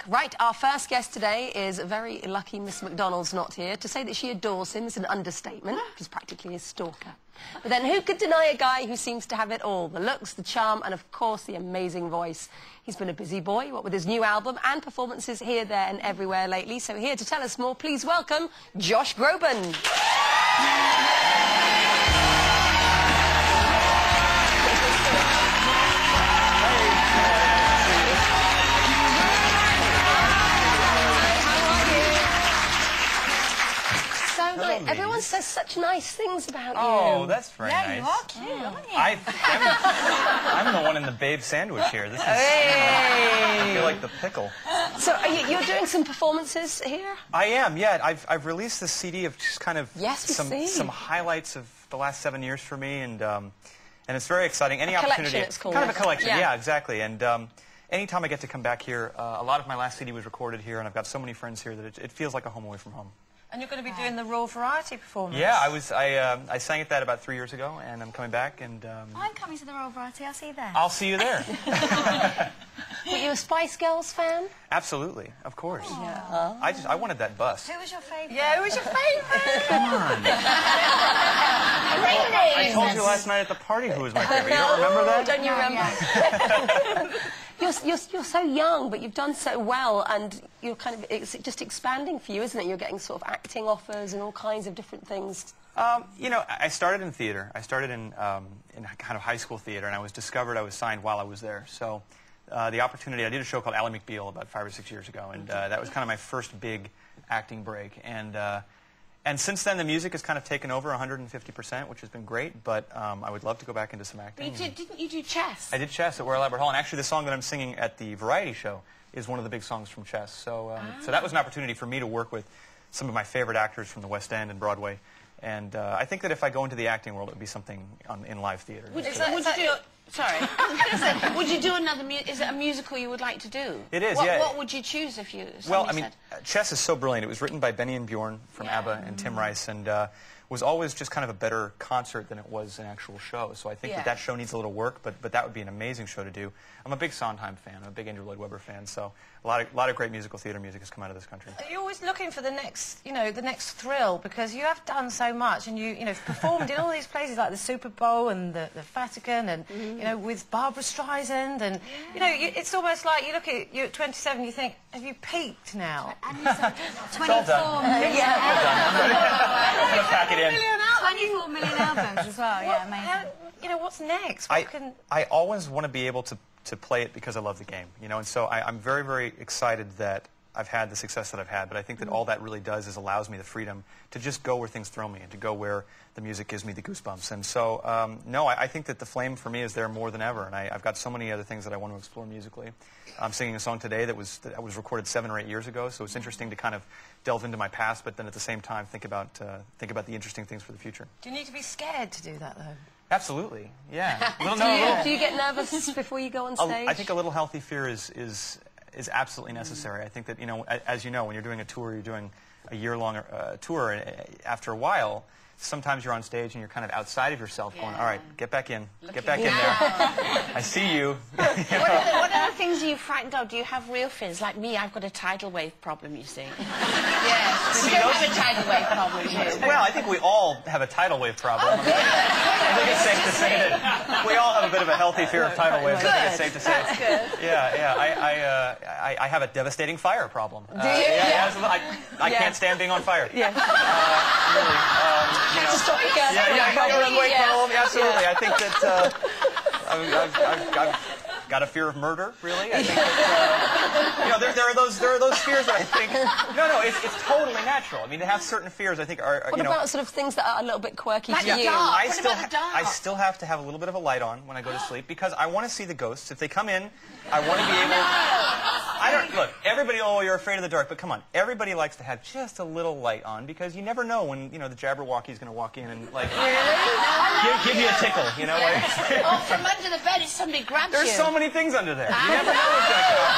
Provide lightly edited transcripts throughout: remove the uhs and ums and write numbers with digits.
Right, our first guest today is very lucky Miss McDonald's not here. To say that she adores him is an understatement. She's practically his stalker. But then who could deny a guy who seems to have it all? The looks, the charm, and of course the amazing voice. He's been a busy boy, what with his new album and performances here, there and everywhere lately. So here to tell us more, please welcome Josh Groban. Everyone says such nice things about you. Oh, that's very nice. Yeah, you are cute, aren't you? I'm the one in the babe sandwich here. This is, I feel like the pickle. So you're doing some performances here? I am, yeah. I've released this CD of just kind of some highlights of the last 7 years for me, and it's very exciting. Any opportunity, it's called. Kind of a collection, yeah exactly. And anytime I get to come back here, a lot of my last CD was recorded here, and I've got so many friends here that it feels like a home away from home. And you're going to be doing the Raw Variety performance. Yeah, I sang at that about 3 years ago, and I'm coming back, and I'm coming to the Raw Variety. I'll see you there. I'll see you there. Were you a Spice Girls fan? Absolutely, of course. Yeah. I wanted that bust. Who was your favourite? Yeah, who was your favourite? Come on. I told you last night at the party who was my favorite. You don't remember that? Don't you remember? You're so young, but you've done so well, and you're kind of, it's just expanding for you, isn't it? You're getting sort of acting offers and all kinds of different things. You know, I started in theater. I started in kind of high school theater, and I was signed while I was there. So the opportunity, I did a show called Ally McBeal about 5 or 6 years ago, and that was kind of my first big acting break. And since then, the music has kind of taken over 150%, which has been great, but I would love to go back into some acting. But didn't you do chess? I did chess at Royal Albert Hall, and actually the song that I'm singing at the variety show is one of the big songs from chess. So, so that was an opportunity for me to work with some of my favorite actors from the West End and Broadway. And I think that if I go into the acting world, it would be something in live theater. Would you do another? Is it a musical you would like to do? It is. What would you choose if you? Well, I mean, chess is so brilliant. It was written by Benny and Bjorn from ABBA and Tim Rice, and was always just kind of a better concert than it was an actual show. So I think that show needs a little work, but that would be an amazing show to do. I'm a big Sondheim fan. I'm a big Andrew Lloyd Webber fan. So a lot of great musical theater music has come out of this country. You're always looking for the next, the next thrill, because you have done so much, and you've performed in all these places like the Super Bowl and the Vatican, and with Barbara Streisand, and it's almost like you're at 27, you think, have you peaked now? And you said 24 million. I'm going to pack it in. 24 million albums as well. Yeah, amazing. What's next? I always want to be able to play it because I love the game, and so I'm very, very excited that I've had the success that I've had, but I think that all that really does is allows me the freedom to just go where things throw me and to go where the music gives me the goosebumps. And so, no, I think that the flame for me is there more than ever, and I've got so many other things that I want to explore musically. I'm singing a song today that was recorded 7 or 8 years ago, so it's interesting to kind of delve into my past, but then at the same time think about the interesting things for the future. Do you need to be scared to do that, though? Absolutely, yeah. Do you get nervous before you go on stage? I think a little healthy fear is absolutely necessary. I think that, as you know, when you're doing a tour, you're doing a year-long tour, and after a while, sometimes you're on stage and you're kind of outside of yourself going, all right, get back in. Get back in there. I see you. What are the things you're frightened of? Do you have real fears? Like me, I've got a tidal wave problem, you see. Yes. You don't have a tidal wave problem, you. Well, I think we all have a tidal wave problem. I think it's safe to say that we all have a bit of a healthy fear of tidal waves. I think it's safe to say. That's good. Yeah. I have a devastating fire problem. Do you? I can't stand being on fire. Yeah. Really. Absolutely. I think that I've got a fear of murder. Really, I think that there are those fears that I think it's totally natural. I mean, to have certain fears, I think are What about sort of things that are a little bit quirky to you? I still have to have a little bit of a light on when I go to sleep because I want to see the ghosts. If they come in, I want to be able. Look, everybody. Oh, you're afraid of the dark, but come on. Everybody likes to have just a little light on because you never know when the Jabberwocky's going to walk in and give you a tickle. Or from under the bed if somebody grabs you. There's so many things under there. You never know what's going to come out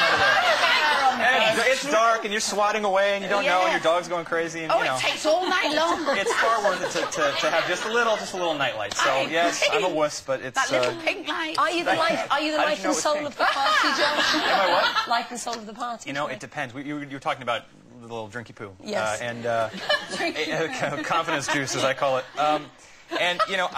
from under there. It's it's dark and you're swatting away and you don't know, and your dog's going crazy. And, Oh, you know, it takes all night long. it's far worth it to have just a little nightlight. So yes, I'm a wuss, but it's. That little pink light. Are you the life? Are you the life and soul of the party, Josh? Am I what? Life and soul of the party. You know, it depends. You were talking about the little drinky poo. Yes. Confidence juice, as I call it. And you know,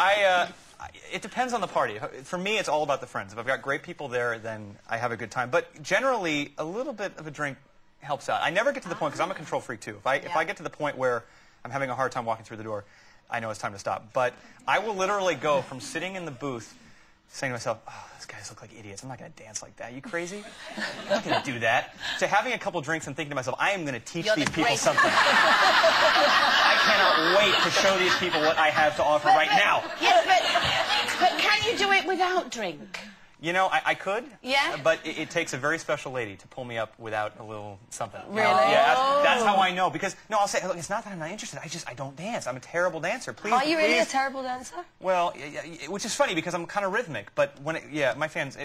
it depends on the party. For me, it's all about the friends. If I've got great people there, then I have a good time. But generally, a little bit of a drink helps out. I never get to the point, because I'm a control freak too. If I get to the point where I'm having a hard time walking through the door, I know it's time to stop. But I will literally go from sitting in the booth saying to myself, oh, these guys look like idiots. I'm not going to dance like that. Are you crazy? I'm not going to do that. To having a couple drinks and thinking to myself, I am going to teach these people something. I cannot wait to show these people what I have to offer right now. Yes, but can you do it without drink? You know, I could. Yeah? But it takes a very special lady to pull me up without a little something. Really? Yeah, that's how I know. Because, no, I'll say, look, it's not that I'm not interested. I don't dance. I'm a terrible dancer. Please, Are you really a please. terrible dancer? Well, which is funny because I'm kind of rhythmic. But when my fans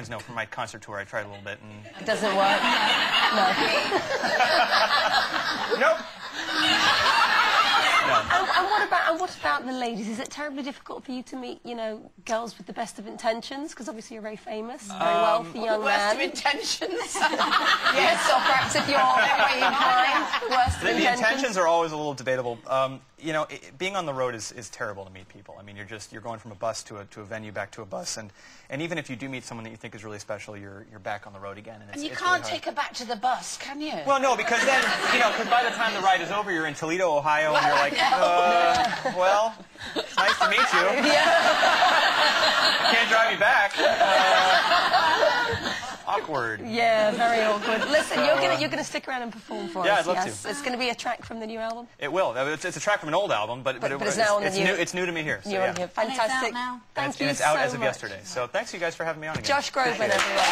know from my concert tour, I tried a little bit. And It doesn't work. No. nope. No. And what about the ladies? Is it terribly difficult for you to meet, you know, girls with the best of intentions? Because obviously you're very famous, very wealthy young Worst man. of intentions. Yes, or perhaps if you're very inclined, worst of The intentions. intentions are always a little debatable. You know, being on the road is terrible to meet people. I mean, you're going from a bus to a venue back to a bus, and even if you do meet someone that you think is really special, you're back on the road again. And you it's can't really hard. take her back to the bus, can you? Well, no, because then, you know, because by the time the ride is over, you're in Toledo, Ohio, and you're like, well, it's nice to meet you. I can't drive you back. Awkward. Yeah, very awkward. Listen, you're gonna stick around and perform for us. Yeah, I'd love yes? to. It's going to be a track from the new album. It will. It's a track from an old album, but it's now on the new. It's new to me here. So, New yeah. on here. Fantastic. now. Thank you And it's out so as of much. yesterday. So thanks you guys for having me on again. Josh Groban, everyone.